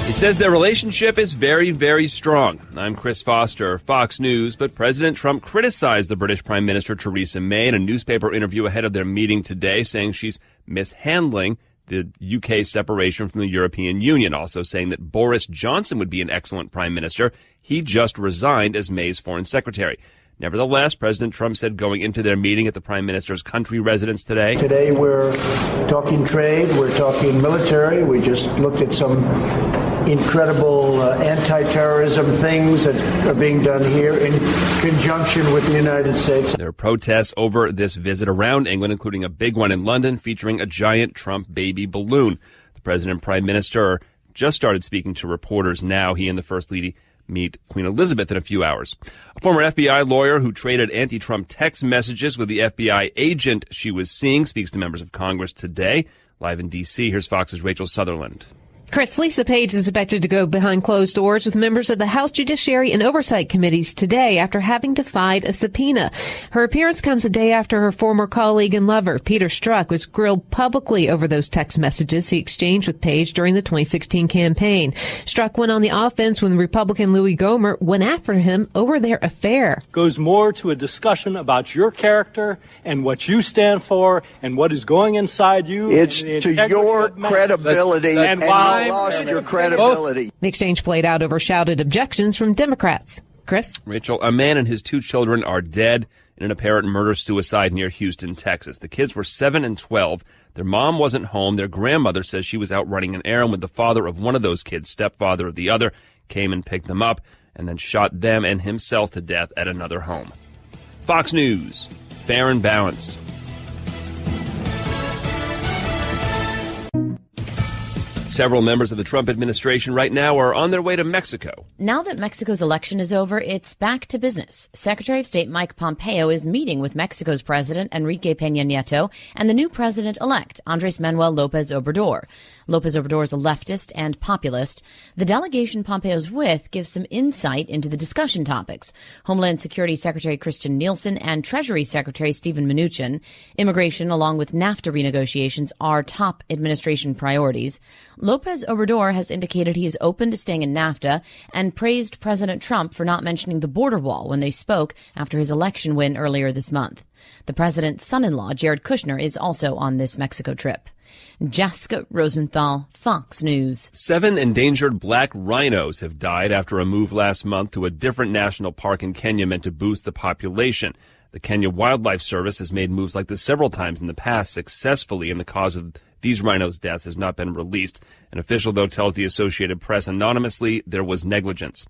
He says their relationship is very, very strong. I'm Chris Foster, Fox News, but President Trump criticized the British Prime Minister Theresa May in a newspaper interview ahead of their meeting today, saying she's mishandling the UK separation from the European Union, also saying that Boris Johnson would be an excellent prime minister. He just resigned as May's foreign secretary. Nevertheless, President Trump said going into their meeting at the prime minister's country residence today. Today we're talking trade, we're talking military. We just looked at some incredible anti-terrorism things that are being done here in conjunction with the United States. There are protests over this visit around England, including a big one in London featuring a giant Trump baby balloon. The president and prime minister just started speaking to reporters now. He and the First Lady meet Queen Elizabeth in a few hours. A former FBI lawyer who traded anti-Trump text messages with the FBI agent she was seeing speaks to members of Congress today. Live in D.C., here's Fox's Rachel Sutherland. Chris, Lisa Page is expected to go behind closed doors with members of the House Judiciary and Oversight Committees today after having defied a subpoena. Her appearance comes a day after her former colleague and lover, Peter Strzok, was grilled publicly over those text messages he exchanged with Page during the 2016 campaign. Strzok went on the offense when Republican Louis Gohmert went after him over their affair. Goes more to a discussion about your character and what you stand for and what is going inside you. It's to your credibility and why lost your credibility. The exchange played out over shouted objections from Democrats. Chris? Rachel, a man and his 2 children are dead in an apparent murder-suicide near Houston, Texas. The kids were 7 and 12. Their mom wasn't home. Their grandmother says she was out running an errand when the father of one of those kids, stepfather of the other, came and picked them up and then shot them and himself to death at another home. Fox News, fair and balanced. Several members of the Trump administration right now are on their way to Mexico. Now that Mexico's election is over, it's back to business. Secretary of State Mike Pompeo is meeting with Mexico's President Enrique Peña Nieto and the new president-elect, Andrés Manuel López Obrador. López Obrador is a leftist and populist. The delegation Pompeo's with gives some insight into the discussion topics. Homeland Security Secretary Christian Nielsen and Treasury Secretary Steven Mnuchin. Immigration, along with NAFTA renegotiations, are top administration priorities. López Obrador has indicated he is open to staying in NAFTA and praised President Trump for not mentioning the border wall when they spoke after his election win earlier this month. The president's son-in-law, Jared Kushner, is also on this Mexico trip. Jessica Rosenthal, Fox News. 7 endangered black rhinos have died after a move last month to a different national park in Kenya meant to boost the population. The Kenya Wildlife Service has made moves like this several times in the past successfully, and the cause of these rhinos' deaths has not been released. An official, though, tells the Associated Press anonymously there was negligence.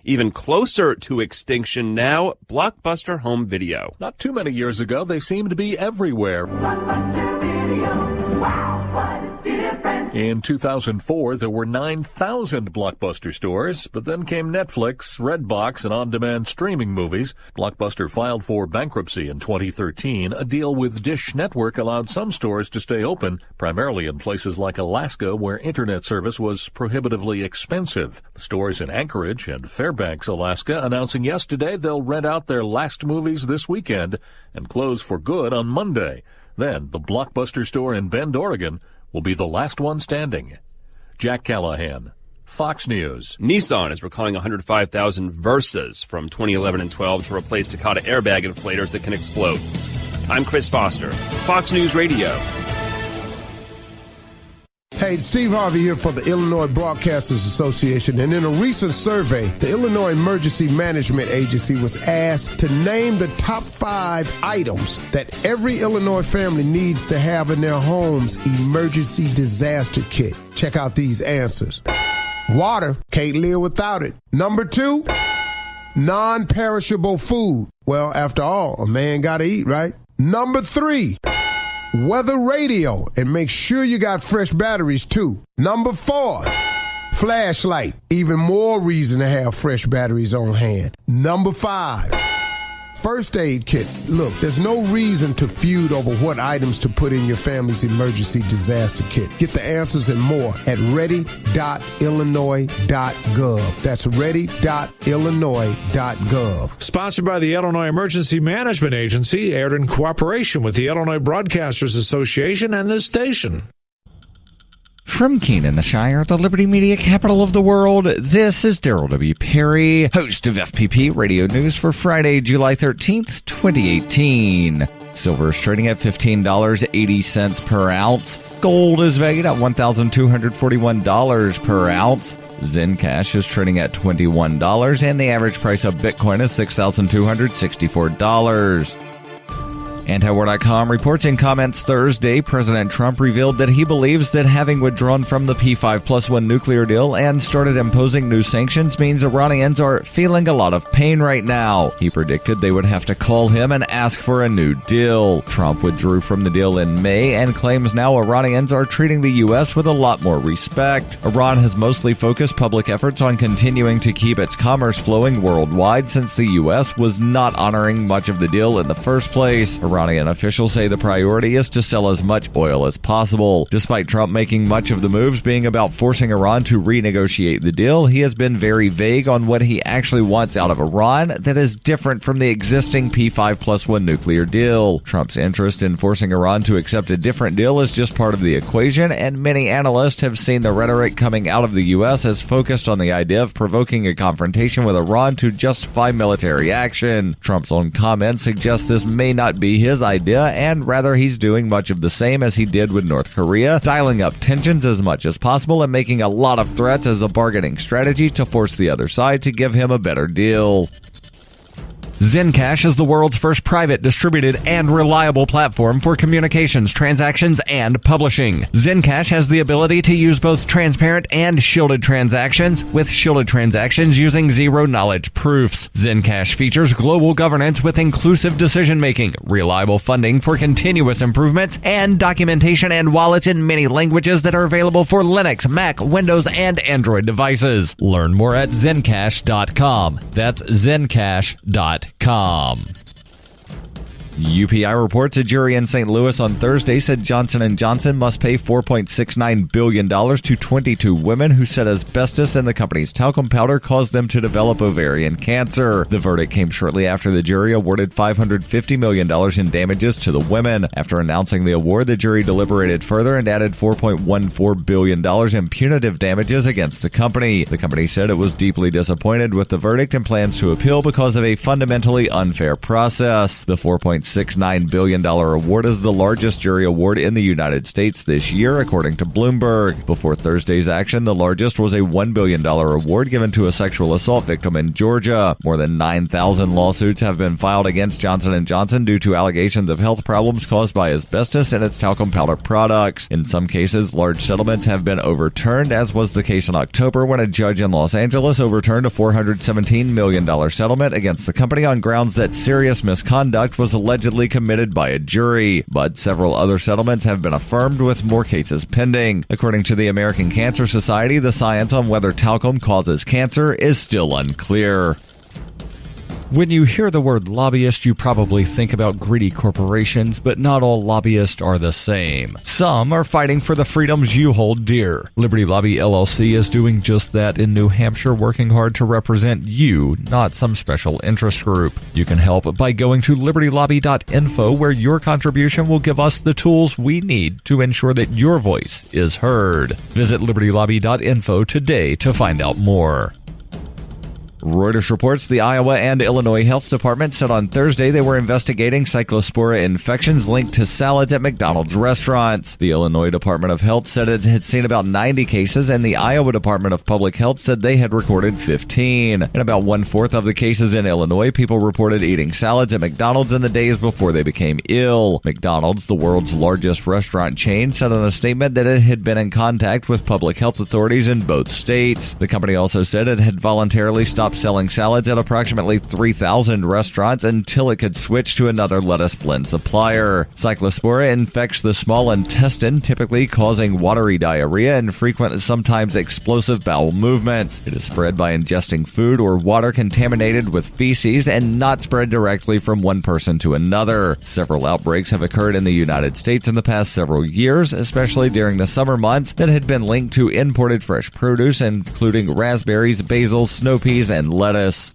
Even closer to extinction now, Blockbuster home video. Not too many years ago, they seemed to be everywhere. Blockbuster Video, wow, what a difference. In 2004, there were 9,000 Blockbuster stores, but then came Netflix, Redbox, and on-demand streaming movies. Blockbuster filed for bankruptcy in 2013. A deal with Dish Network allowed some stores to stay open, primarily in places like Alaska, where internet service was prohibitively expensive. The stores in Anchorage and Fairbanks, Alaska, announcing yesterday they'll rent out their last movies this weekend and close for good on Monday. Then the Blockbuster store in Bend, Oregon, will be the last one standing. Jack Callahan, Fox News. Nissan is recalling 105,000 Versas from 2011 and 12 to replace Takata airbag inflators that can explode. I'm Chris Foster, Fox News Radio. Hey, Steve Harvey here for the Illinois Broadcasters Association, and in a recent survey, the Illinois Emergency Management Agency was asked to name the top 5 items that every Illinois family needs to have in their home's emergency disaster kit. Check out these answers. Water, can't live without it. Number 2, non-perishable food. Well, after all, a man gotta eat, right? Number 3, weather radio, and make sure you got fresh batteries too. Number 4, flashlight. Even more reason to have fresh batteries on hand. Number 5, first aid kit. Look, there's no reason to feud over what items to put in your family's emergency disaster kit. Get the answers and more at ready.illinois.gov. That's ready.illinois.gov. Sponsored by the Illinois Emergency Management Agency, aired in cooperation with the Illinois Broadcasters Association and this station. From Keene, the Shire, the Liberty Media capital of the world, this is Darrell W. Perry, host of FPP Radio News for Friday, July 13th, 2018. Silver is trading at $15.80 per ounce. Gold is valued at $1,241 per ounce. Zencash is trading at $21, and the average price of Bitcoin is $6,264. Antiwar.com reports in comments Thursday, President Trump revealed that he believes that having withdrawn from the P5+1 nuclear deal and started imposing new sanctions means Iranians are feeling a lot of pain right now. He predicted they would have to call him and ask for a new deal. Trump withdrew from the deal in May and claims now Iranians are treating the U.S. with a lot more respect. Iran has mostly focused public efforts on continuing to keep its commerce flowing worldwide since the U.S. was not honoring much of the deal in the first place. Iranian officials say the priority is to sell as much oil as possible. Despite Trump making much of the moves being about forcing Iran to renegotiate the deal, he has been very vague on what he actually wants out of Iran that is different from the existing P5+1 nuclear deal. Trump's interest in forcing Iran to accept a different deal is just part of the equation, and many analysts have seen the rhetoric coming out of the U.S. as focused on the idea of provoking a confrontation with Iran to justify military action. Trump's own comments suggest this may not be his idea, and rather he's doing much of the same as he did with North Korea, dialing up tensions as much as possible and making a lot of threats as a bargaining strategy to force the other side to give him a better deal. Zencash is the world's first private, distributed, and reliable platform for communications, transactions, and publishing. Zencash has the ability to use both transparent and shielded transactions, with shielded transactions using zero-knowledge proofs. Zencash features global governance with inclusive decision-making, reliable funding for continuous improvements, and documentation and wallets in many languages that are available for Linux, Mac, Windows, and Android devices. Learn more at zencash.com. That's zencash.com. UPI reports a jury in St. Louis on Thursday said Johnson & Johnson must pay $4.69 billion to 22 women who said asbestos in the company's talcum powder caused them to develop ovarian cancer. The verdict came shortly after the jury awarded $550 million in damages to the women. After announcing the award, the jury deliberated further and added $4.14 billion in punitive damages against the company. The company said it was deeply disappointed with the verdict and plans to appeal because of a fundamentally unfair process. The $4.69 billion award is the largest jury award in the United States this year, according to Bloomberg. Before Thursday's action, the largest was a $1 billion award given to a sexual assault victim in Georgia. More than 9,000 lawsuits have been filed against Johnson & Johnson due to allegations of health problems caused by asbestos in its talcum powder products. In some cases, large settlements have been overturned, as was the case in October when a judge in Los Angeles overturned a $417 million settlement against the company on grounds that serious misconduct was allegedly committed by a jury, but several other settlements have been affirmed with more cases pending. According to the American Cancer Society, the science on whether talcum causes cancer is still unclear. When you hear the word lobbyist, you probably think about greedy corporations, but not all lobbyists are the same. Some are fighting for the freedoms you hold dear. Liberty Lobby LLC is doing just that in New Hampshire, working hard to represent you, not some special interest group. You can help by going to libertylobby.info, where your contribution will give us the tools we need to ensure that your voice is heard. Visit libertylobby.info today to find out more. Reuters reports the Iowa and Illinois Health Department said on Thursday they were investigating cyclospora infections linked to salads at McDonald's restaurants. The Illinois Department of Health said it had seen about 90 cases, and the Iowa Department of Public Health said they had recorded 15. In about one-fourth of the cases in Illinois, people reported eating salads at McDonald's in the days before they became ill. McDonald's, the world's largest restaurant chain, said in a statement that it had been in contact with public health authorities in both states. The company also said it had voluntarily stopped stopped selling salads at approximately 3,000 restaurants until it could switch to another lettuce blend supplier. Cyclospora infects the small intestine, typically causing watery diarrhea and frequent, sometimes explosive bowel movements. It is spread by ingesting food or water contaminated with feces and not spread directly from one person to another. Several outbreaks have occurred in the United States in the past several years, especially during the summer months, that had been linked to imported fresh produce, including raspberries, basil, snow peas, and lettuce.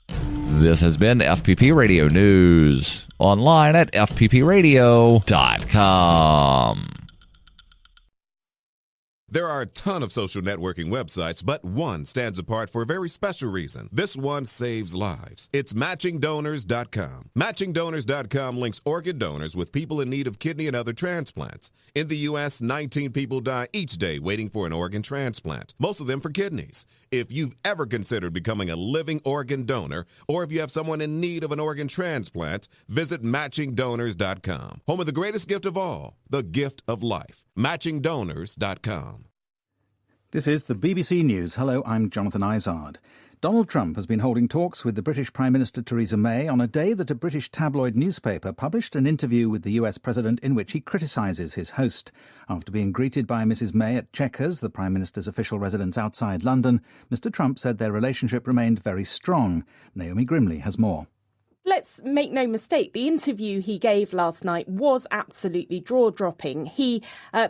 This has been FPP Radio News. Online at fppradio.com. There are a ton of social networking websites, but one stands apart for a very special reason. This one saves lives. It's MatchingDonors.com. MatchingDonors.com links organ donors with people in need of kidney and other transplants. In the U.S., 19 people die each day waiting for an organ transplant, most of them for kidneys. If you've ever considered becoming a living organ donor, or if you have someone in need of an organ transplant, visit MatchingDonors.com. Home of the greatest gift of all, the gift of life. MatchingDonors.com. This is the BBC News. Hello, I'm Jonathan Izard. Donald Trump has been holding talks with the British Prime Minister Theresa May on a day that a British tabloid newspaper published an interview with the US President in which he criticises his host. After being greeted by Mrs May at Chequers, the Prime Minister's official residence outside London, Mr Trump said their relationship remained very strong. Naomi Grimley has more. Let's make no mistake, the interview he gave last night was absolutely jaw-dropping. He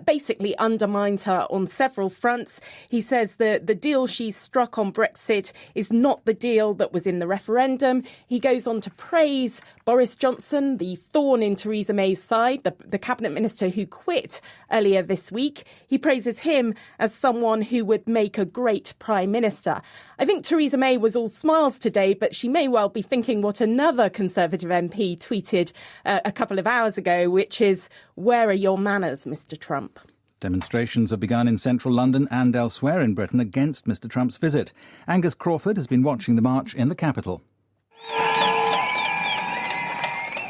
basically undermines her on several fronts. He says that the deal she struck on Brexit is not the deal that was in the referendum. He goes on to praise Boris Johnson, the thorn in Theresa May's side, the cabinet minister who quit earlier this week. He praises him as someone who would make a great prime minister. I think Theresa May was all smiles today, but she may well be thinking what another Conservative MP tweeted a couple of hours ago, which is, "Where are your manners, Mr Trump?" Demonstrations have begun in central London and elsewhere in Britain against Mr Trump's visit. Angus Crawford has been watching the march in the capital.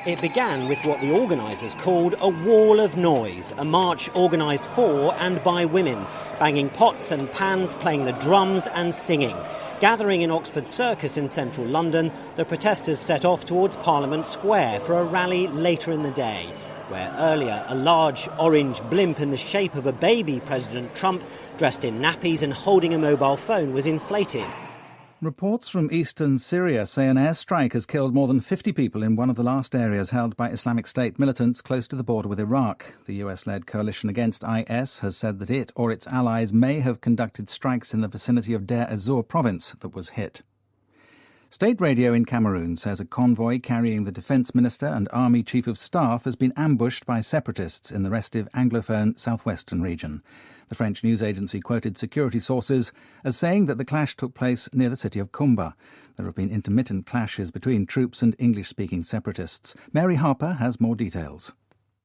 It began with what the organisers called a wall of noise, a march organised for and by women, banging pots and pans, playing the drums and singing. Gathering in Oxford Circus in central London, the protesters set off towards Parliament Square for a rally later in the day, where earlier a large orange blimp in the shape of a baby President Trump, dressed in nappies and holding a mobile phone, was inflated. Reports from eastern Syria say an airstrike has killed more than 50 people in one of the last areas held by Islamic State militants close to the border with Iraq. The US-led coalition against IS has said that it or its allies may have conducted strikes in the vicinity of Deir ez-Zor province that was hit. State radio in Cameroon says a convoy carrying the Defence Minister and Army Chief of Staff has been ambushed by separatists in the restive Anglophone southwestern region. The French news agency quoted security sources as saying that the clash took place near the city of Kumba. There have been intermittent clashes between troops and English-speaking separatists. Mary Harper has more details.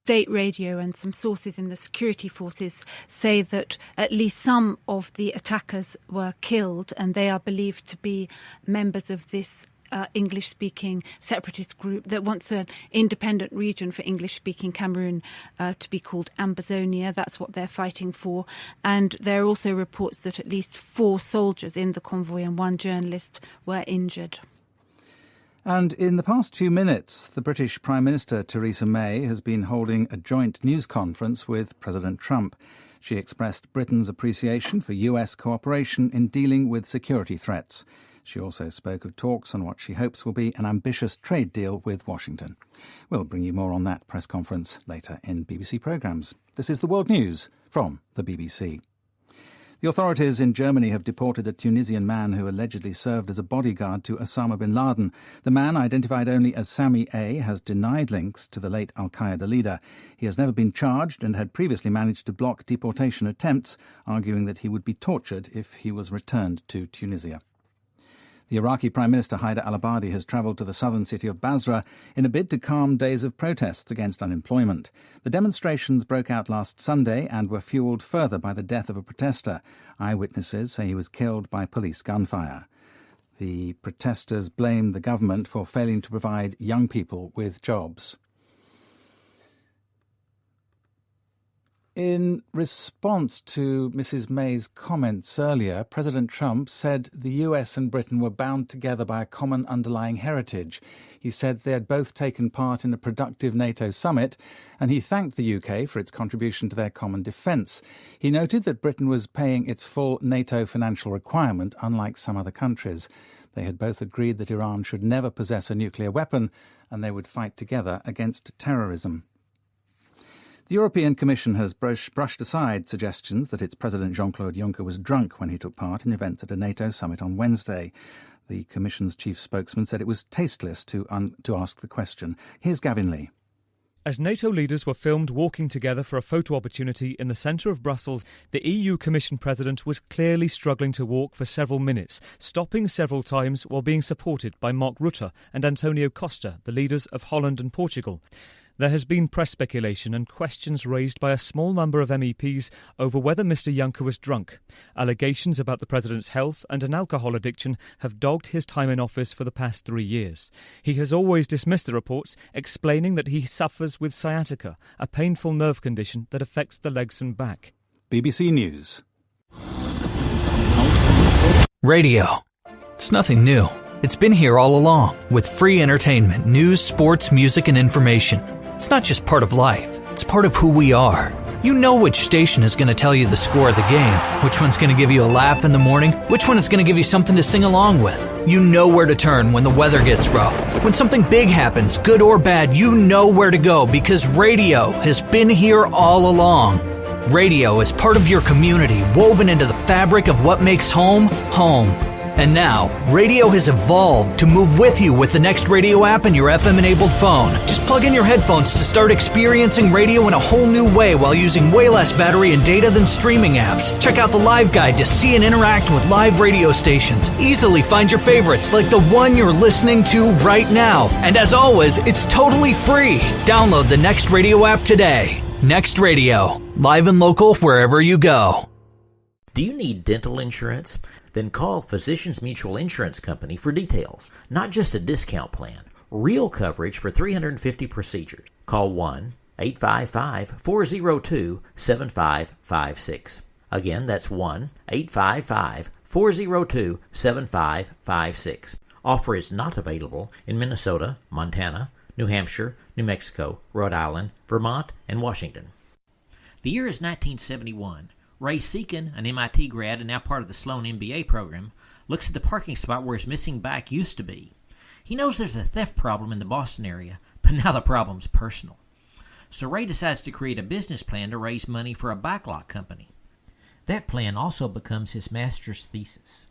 State radio and some sources in the security forces say that at least some of the attackers were killed, and they are believed to be members of this English-speaking separatist group that wants an independent region for English-speaking Cameroon to be called Ambazonia. That's what they're fighting for. And there are also reports that at least 4 soldiers in the convoy and 1 journalist were injured. And in the past few minutes, the British Prime Minister Theresa May has been holding a joint news conference with President Trump. She expressed Britain's appreciation for US cooperation in dealing with security threats. She also spoke of talks on what she hopes will be an ambitious trade deal with Washington. We'll bring you more on that press conference later in BBC programmes. This is the World News from the BBC. The authorities in Germany have deported a Tunisian man who allegedly served as a bodyguard to Osama bin Laden. The man, identified only as Sami A., has denied links to the late al-Qaeda leader. He has never been charged and had previously managed to block deportation attempts, arguing that he would be tortured if he was returned to Tunisia. The Iraqi Prime Minister Haider al-Abadi has travelled to the southern city of Basra in a bid to calm days of protests against unemployment. The demonstrations broke out last Sunday and were fuelled further by the death of a protester. Eyewitnesses say he was killed by police gunfire. The protesters blame the government for failing to provide young people with jobs. In response to Mrs. May's comments earlier, President Trump said the US and Britain were bound together by a common underlying heritage. He said they had both taken part in a productive NATO summit, and he thanked the UK for its contribution to their common defence. He noted that Britain was paying its full NATO financial requirement, unlike some other countries. They had both agreed that Iran should never possess a nuclear weapon, and they would fight together against terrorism. The European Commission has brushed aside suggestions that its President Jean-Claude Juncker was drunk when he took part in events at a NATO summit on Wednesday. The Commission's chief spokesman said it was tasteless to ask the question. Here's Gavin Lee. As NATO leaders were filmed walking together for a photo opportunity in the centre of Brussels, the EU Commission President was clearly struggling to walk for several minutes, stopping several times while being supported by Mark Rutte and Antonio Costa, the leaders of Holland and Portugal. There has been press speculation and questions raised by a small number of MEPs over whether Mr Juncker was drunk. Allegations about the President's health and an alcohol addiction have dogged his time in office for the past 3 years. He has always dismissed the reports, explaining that he suffers with sciatica, a painful nerve condition that affects the legs and back. BBC News. Radio. It's nothing new. It's been here all along, with free entertainment, news, sports, music, and information. It's not just part of life, it's part of who we are. You know which station is going to tell you the score of the game, which one's going to give you a laugh in the morning, which one is going to give you something to sing along with. You know where to turn when the weather gets rough. When something big happens, good or bad, you know where to go because radio has been here all along. Radio is part of your community, woven into the fabric of what makes home, home. And now, radio has evolved to move with you with the Next Radio app and your FM-enabled phone. Just plug in your headphones to start experiencing radio in a whole new way while using way less battery and data than streaming apps. Check out the live guide to see and interact with live radio stations. Easily find your favorites like the one you're listening to right now. And as always, it's totally free. Download the Next Radio app today. Next Radio. Live and local wherever you go. Do you need dental insurance? Then call Physicians Mutual Insurance Company for details. Not just a discount plan. Real coverage for 350 procedures. Call 1-855-402-7556. Again, that's 1-855-402-7556. Offer is not available in Minnesota, Montana, New Hampshire, New Mexico, Rhode Island, Vermont, and Washington. The year is 1971. Ray Seekin, an MIT grad and now part of the Sloan MBA program, looks at the parking spot where his missing bike used to be. He knows there's a theft problem in the Boston area, but now the problem's personal. So Ray decides to create a business plan to raise money for a bike lot company. That plan also becomes his master's thesis.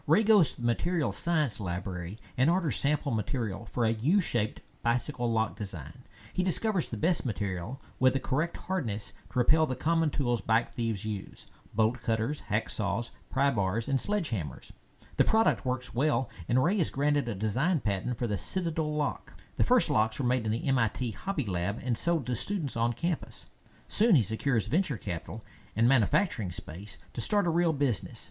Ray goes to the materials science library and orders sample material for a U-shaped bicycle lock design. He discovers the best material with the correct hardness to repel the common tools bike thieves use: bolt cutters, hacksaws, pry bars, and sledgehammers. The product works well, and Ray is granted a design patent for the Citadel lock. The first locks were made in the MIT Hobby Lab and sold to students on campus. Soon he secures venture capital and manufacturing space to start a real business.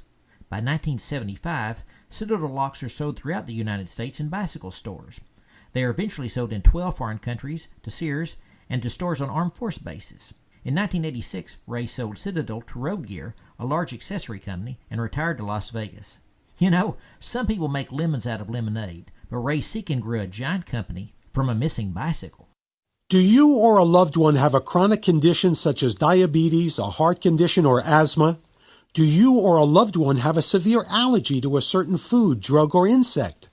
By 1975, Citadel locks are sold throughout the United States in bicycle stores. They are eventually sold in 12 foreign countries, to Sears, and to stores on armed force bases. In 1986, Ray sold Citadel to Road Gear, a large accessory company, and retired to Las Vegas. You know, some people make lemons out of lemonade, but Ray Seekin grew a giant company from a missing bicycle. Do you or a loved one have a chronic condition such as diabetes, a heart condition, or asthma? Do you or a loved one have a severe allergy to a certain food, drug, or insect?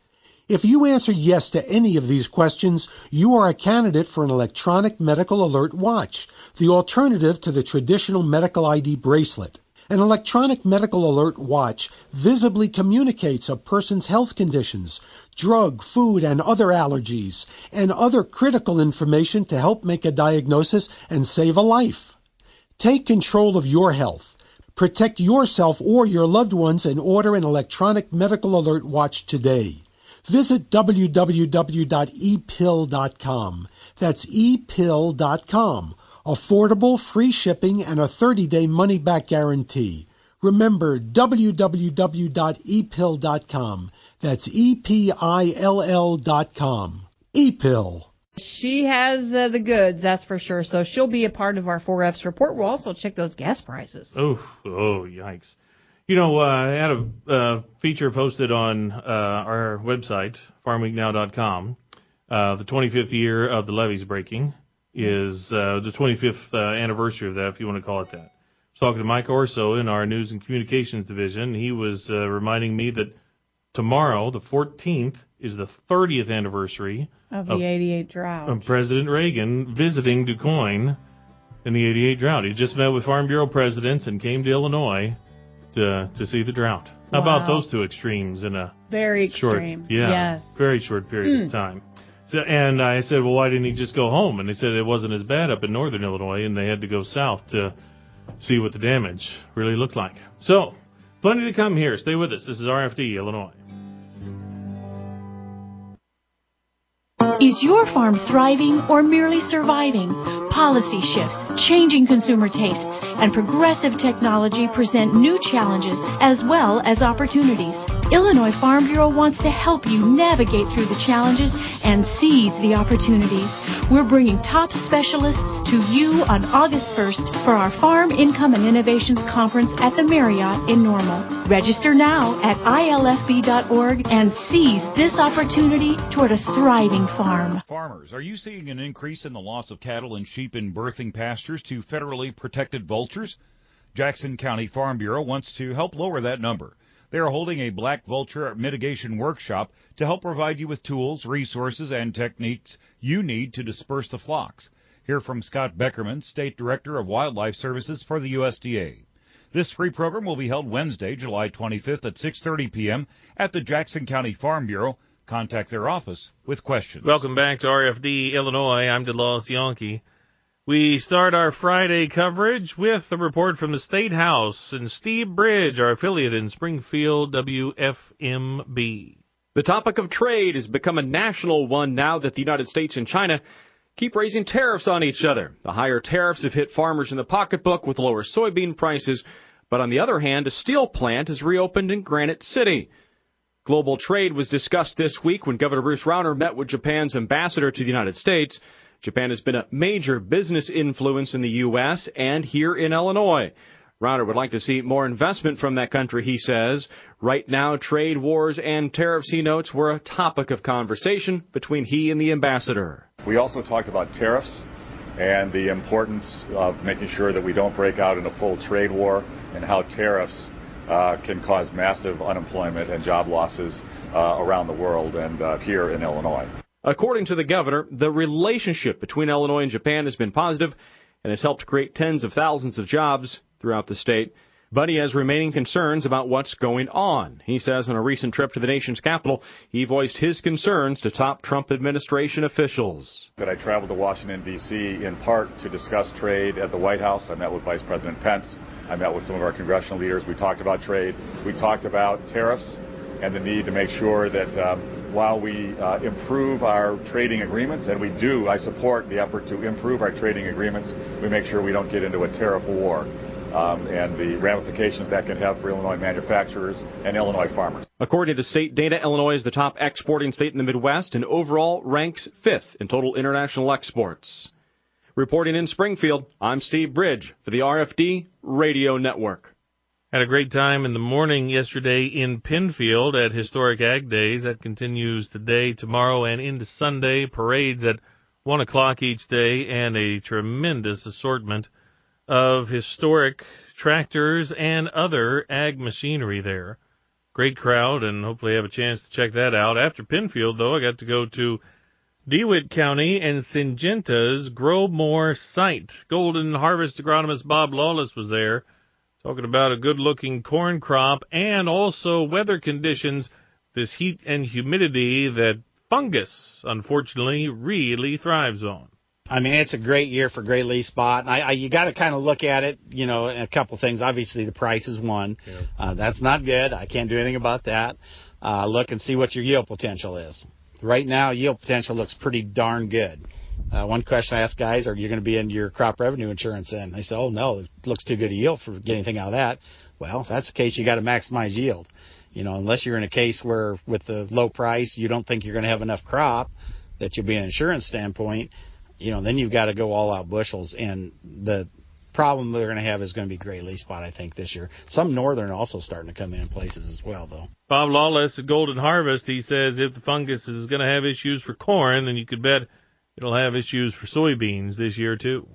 If you answered yes to any of these questions, you are a candidate for an electronic medical alert watch, the alternative to the traditional medical ID bracelet. An electronic medical alert watch visibly communicates a person's health conditions, drug, food, and other allergies, and other critical information to help make a diagnosis and save a life. Take control of your health. Protect yourself or your loved ones and order an electronic medical alert watch today. Visit www.epill.com. That's epill.com. Affordable, free shipping, and a 30-day money-back guarantee. Remember, www.epill.com. That's epill.com. ePill. She has the goods, that's for sure. So she'll be a part of our 4F's report. We'll also check those gas prices. Oh, yikes. You know, I had a feature posted on our website, farmweeknow.com. The 25th year of the levees breaking is the 25th anniversary of that, if you want to call it that. I was talking to Mike Orso in our News and Communications Division. He was reminding me that tomorrow, the 14th, is the 30th anniversary of the 88 drought. Of President Reagan visiting DuQuoin in the 88 drought. He just met with Farm Bureau presidents and came to Illinois to see the drought. How about those two extremes in a very extreme, very short period of time? So, and I said, well, why didn't he just go home? And they said it wasn't as bad up in northern Illinois, and they had to go south to see what the damage really looked like. So, plenty to come here. Stay with us. This is RFD Illinois. Is your farm thriving or merely surviving? Policy shifts, changing consumer tastes, and progressive technology present new challenges as well as opportunities. Illinois Farm Bureau wants to help you navigate through the challenges and seize the opportunities. We're bringing top specialists to you on August 1st for our Farm Income and Innovations Conference at the Marriott in Normal. Register now at ilfb.org and seize this opportunity toward a thriving farm. Farmers, are you seeing an increase in the loss of cattle and sheep in birthing pastures to federally protected vultures? Jackson County Farm Bureau wants to help lower that number. They are holding a black vulture mitigation workshop to help provide you with tools, resources, and techniques you need to disperse the flocks. Hear from Scott Beckerman, State Director of Wildlife Services for the USDA. This free program will be held Wednesday, July 25th at 6:30 p.m. at the Jackson County Farm Bureau. Contact their office with questions. Welcome back to RFD Illinois. I'm DeLoss Yankee. We start our Friday coverage with a report from the State House and Steve Bridge, our affiliate in Springfield, WFMB. The topic of trade has become a national one now that the United States and China keep raising tariffs on each other. The higher tariffs have hit farmers in the pocketbook with lower soybean prices, but on the other hand, a steel plant has reopened in Granite City. Global trade was discussed this week when Governor Bruce Rauner met with Japan's ambassador to the United States. Japan has been a major business influence in the U.S. and here in Illinois. Rauner would like to see more investment from that country, he says. Right now, trade wars and tariffs, he notes, were a topic of conversation between he and the ambassador. We also talked about tariffs and the importance of making sure that we don't break out in a full trade war and how tariffs can cause massive unemployment and job losses around the world and here in Illinois. According to the governor, the relationship between Illinois and Japan has been positive and has helped create tens of thousands of jobs throughout the state. But he has remaining concerns about what's going on. He says on a recent trip to the nation's capital, he voiced his concerns to top Trump administration officials. I traveled to Washington, D.C. in part to discuss trade at the White House. I met with Vice President Pence. I met with some of our congressional leaders. We talked about trade. We talked about tariffs and the need to make sure that while we improve our trading agreements, and we do, I support the effort to improve our trading agreements, we make sure we don't get into a tariff war and the ramifications that can have for Illinois manufacturers and Illinois farmers. According to state data, Illinois is the top exporting state in the Midwest and overall ranks 5th in total international exports. Reporting in Springfield, I'm Steve Bridge for the RFD Radio Network. Had a great time in the morning yesterday in Penfield at Historic Ag Days. That continues today, tomorrow, and into Sunday. Parades at 1 o'clock each day and a tremendous assortment of historic tractors and other ag machinery there. Great crowd, and hopefully have a chance to check that out. After Penfield, though, I got to go to DeWitt County and Syngenta's Grow More site. Golden Harvest agronomist Bob Lawless was there, talking about a good-looking corn crop and also weather conditions, this heat and humidity that fungus, unfortunately, really thrives on. I mean, it's a great year for gray leaf spot. You got to kind of look at it, in a couple things. Obviously, the price is one. Yeah. That's not good. I can't do anything about that. Look and see what your yield potential is. Right now, yield potential looks pretty darn good. One question I ask guys, are you going to be in your crop revenue insurance then? They say, oh, no, it looks too good a yield for getting anything out of that. Well, if that's the case, you got to maximize yield. Unless you're in a case where with the low price, you don't think you're going to have enough crop, that you'll be an insurance standpoint, then you've got to go all out bushels. And the problem they're going to have is going to be gray leaf spot, I think, this year. Some northern also starting to come in places as well, though. Bob Lawless at Golden Harvest, he says if the fungus is going to have issues for corn, then you could bet it'll have issues for soybeans this year, too.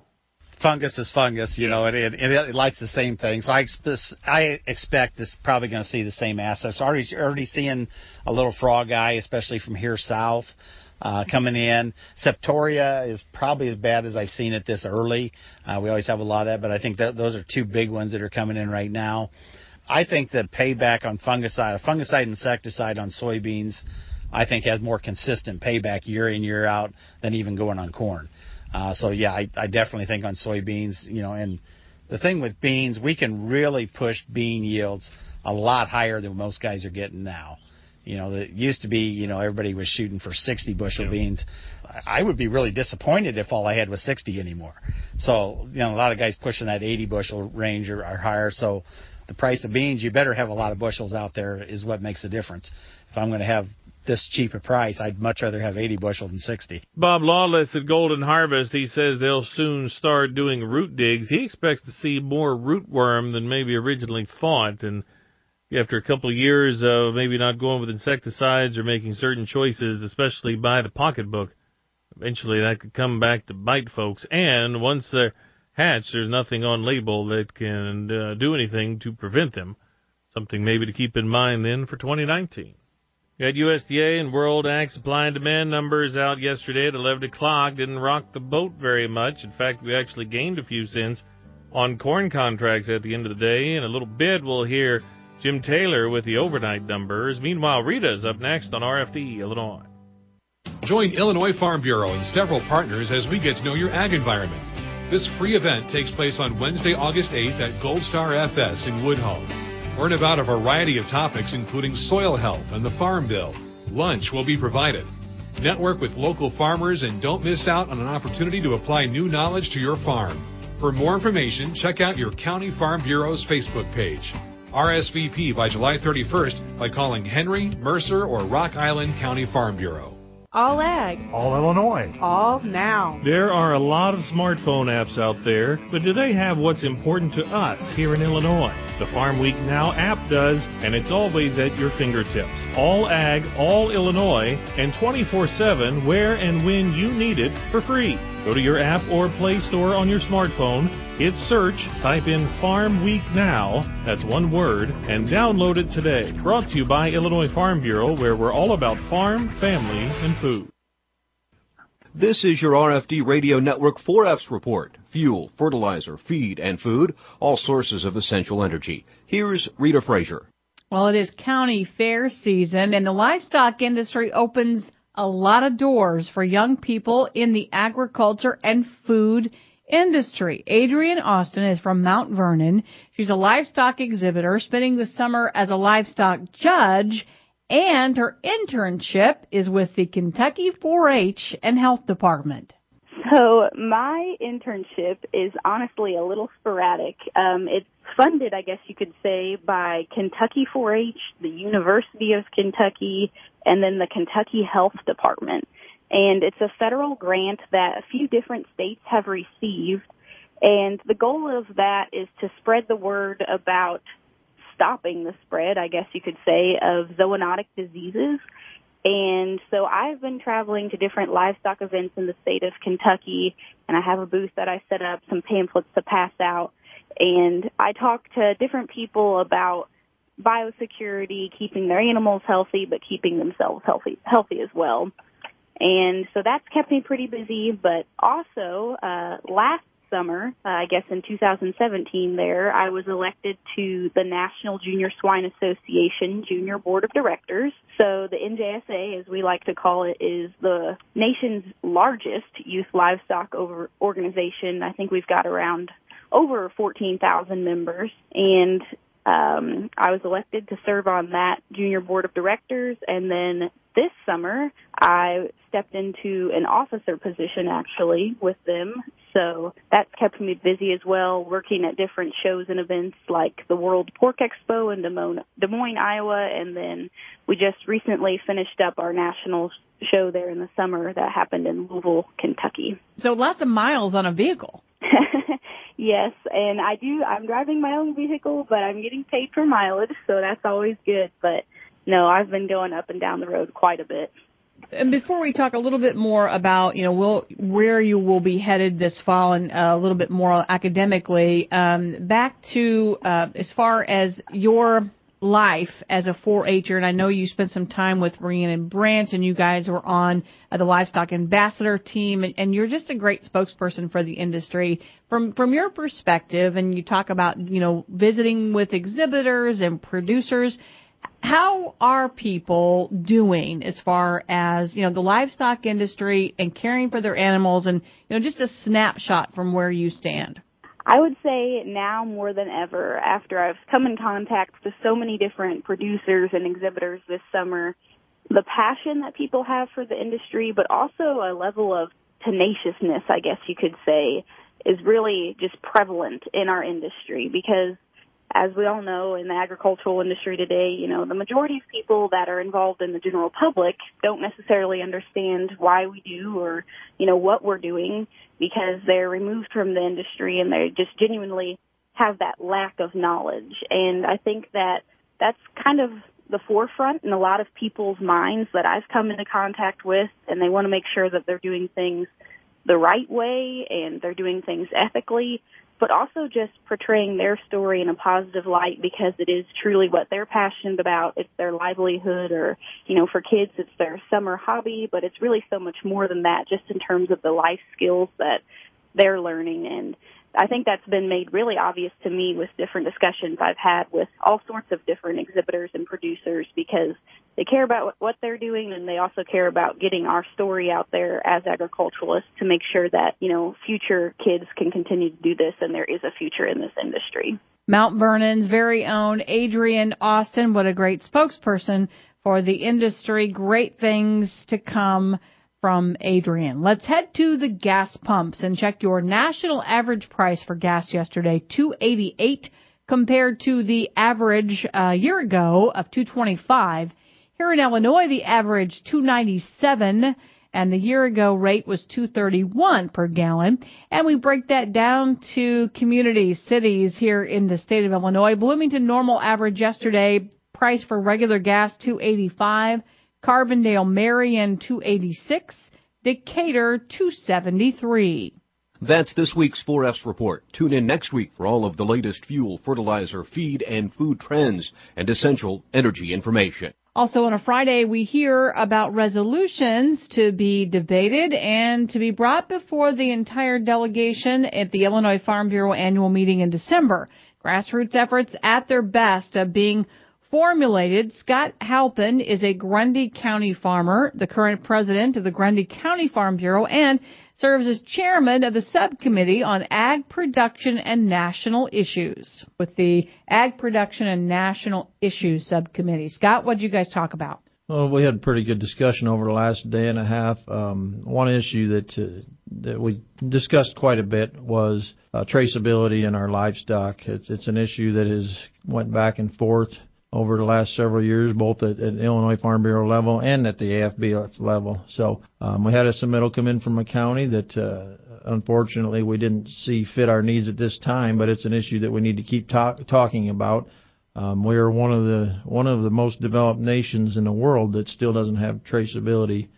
Fungus is fungus, it likes the same thing. So I expect this probably going to see the same assets. Already seeing a little frog eye, especially from here south, coming in. Septoria is probably as bad as I've seen it this early. We always have a lot of that, but I think that those are two big ones that are coming in right now. I think the payback on fungicide, a fungicide insecticide on soybeans, I think has more consistent payback year in, year out than even going on corn. I definitely think on soybeans, and the thing with beans, we can really push bean yields a lot higher than most guys are getting now. It used to be, everybody was shooting for 60 bushel beans. I would be really disappointed if all I had was 60 anymore. So, a lot of guys pushing that 80 bushel range or higher. So the price of beans, you better have a lot of bushels out there is what makes the difference. If I'm going to have this cheap a price, I'd much rather have 80 bushels than 60. Bob Lawless at Golden Harvest, he says they'll soon start doing root digs. He expects to see more rootworm than maybe originally thought, and after a couple of years of maybe not going with insecticides or making certain choices, especially by the pocketbook, eventually that could come back to bite folks. And once they're hatched, there's nothing on label that can do anything to prevent them. Something maybe to keep in mind then for 2019. We had USDA and World Ag Supply and Demand numbers out yesterday at 11 o'clock. Didn't rock the boat very much. In fact, we actually gained a few cents on corn contracts at the end of the day. In a little bit, we'll hear Jim Taylor with the overnight numbers. Meanwhile, Rita's up next on RFD Illinois. Join Illinois Farm Bureau and several partners as we get to know your ag environment. This free event takes place on Wednesday, August 8th at Gold Star FS in Woodhull. Learn about a variety of topics including soil health and the Farm Bill. Lunch will be provided. Network with local farmers and don't miss out on an opportunity to apply new knowledge to your farm. For more information, check out your County Farm Bureau's Facebook page. RSVP by July 31st by calling Henry, Mercer, or Rock Island County Farm Bureau. All ag. All Illinois. All now. There are a lot of smartphone apps out there, but do they have what's important to us here in Illinois? The Farm Week Now app does, and it's always at your fingertips. All ag, all Illinois, and 24/7 where and when you need it for free. Go to your app or Play Store on your smartphone, hit search, type in Farm Week Now, that's one word, and download it today. Brought to you by Illinois Farm Bureau, where we're all about farm, family, and food. This is your RFD Radio Network 4Fs report. Fuel, fertilizer, feed, and food, all sources of essential energy. Here's Rita Frazier. Well, it is county fair season, and the livestock industry opens a lot of doors for young people in the agriculture and food industry. Adrienne Austin is from Mount Vernon. She's a livestock exhibitor, spending the summer as a livestock judge, and her internship is with the Kentucky 4-H and Health Department. So my internship is honestly a little sporadic. It's funded, I guess you could say, by Kentucky 4-H, the University of Kentucky, and then the Kentucky Health Department. And it's a federal grant that a few different states have received. And the goal of that is to spread the word about stopping the spread, I guess you could say, of zoonotic diseases. And so I've been traveling to different livestock events in the state of Kentucky, and I have a booth that I set up, some pamphlets to pass out. And I talk to different people about biosecurity, keeping their animals healthy, but keeping themselves healthy as well. And so that's kept me pretty busy. But also, last summer, I guess in 2017 there, I was elected to the National Junior Swine Association Junior Board of Directors. So the NJSA, as we like to call it, is the nation's largest youth livestock organization. I think we've got around over 14,000 members. And I was elected to serve on that Junior Board of Directors. And then this summer, I stepped into an officer position, actually, with them. So that's kept me busy as well, working at different shows and events like the World Pork Expo in Des Moines, Iowa, and then we just recently finished up our national show there in the summer that happened in Louisville, Kentucky. So lots of miles on a vehicle. Yes, and I'm driving my own vehicle, but I'm getting paid for mileage, so that's always good. But no, I've been going up and down the road quite a bit. And before we talk a little bit more about, where you will be headed this fall and a little bit more academically, back to as far as your life as a 4-H'er, and I know you spent some time with Rhiannon Branch, and you guys were on the Livestock Ambassador team, and you're just a great spokesperson for the industry. From your perspective, and you talk about, visiting with exhibitors and producers, how are people doing as far as, the livestock industry and caring for their animals, and, just a snapshot from where you stand? I would say now more than ever, after I've come in contact with so many different producers and exhibitors this summer, the passion that people have for the industry, but also a level of tenaciousness, I guess you could say, is really just prevalent in our industry because, as we all know, in the agricultural industry today, the majority of people that are involved in the general public don't necessarily understand why we do or, what we're doing because they're removed from the industry and they just genuinely have that lack of knowledge. And I think that that's kind of the forefront in a lot of people's minds that I've come into contact with, and they want to make sure that they're doing things the right way and they're doing things ethically, but also just portraying their story in a positive light because it is truly what they're passionate about. It's their livelihood or, for kids, it's their summer hobby, but it's really so much more than that just in terms of the life skills that they're learning. And I think that's been made really obvious to me with different discussions I've had with all sorts of different exhibitors and producers because they care about what they're doing and they also care about getting our story out there as agriculturalists to make sure that, future kids can continue to do this and there is a future in this industry. Mount Vernon's very own Adrienne Austin, what a great spokesperson for the industry. Great things to come from Adrienne. Let's head to the gas pumps and check your national average price for gas yesterday, $2.88 compared to the average a year ago of $2.25. Here in Illinois, the average $2.97 and the year ago rate was $2.31 per gallon. And we break that down to communities, cities here in the state of Illinois. Bloomington normal average yesterday, price for regular gas $2.85. Carbondale Marion $2.86, Decatur $2.73. That's this week's 4F's report. Tune in next week for all of the latest fuel, fertilizer, feed, and food trends and essential energy information. Also on a Friday, we hear about resolutions to be debated and to be brought before the entire delegation at the Illinois Farm Bureau annual meeting in December. Grassroots efforts at their best of being formulated. Scott Halpin is a Grundy County farmer, the current president of the Grundy County Farm Bureau, and serves as chairman of the subcommittee on ag production and national issues with the Ag Production and National Issues Subcommittee. Scott, what did you guys talk about? Well, we had a pretty good discussion over the last day and a half. One issue that we discussed quite a bit was traceability in our livestock. It's an issue that has went back and forth over the last several years, both at Illinois Farm Bureau level and at the AFB level. So we had a submittal come in from a county that unfortunately we didn't see fit our needs at this time, but it's an issue that we need to keep talking about. We are one of the most developed nations in the world that still doesn't have traceability,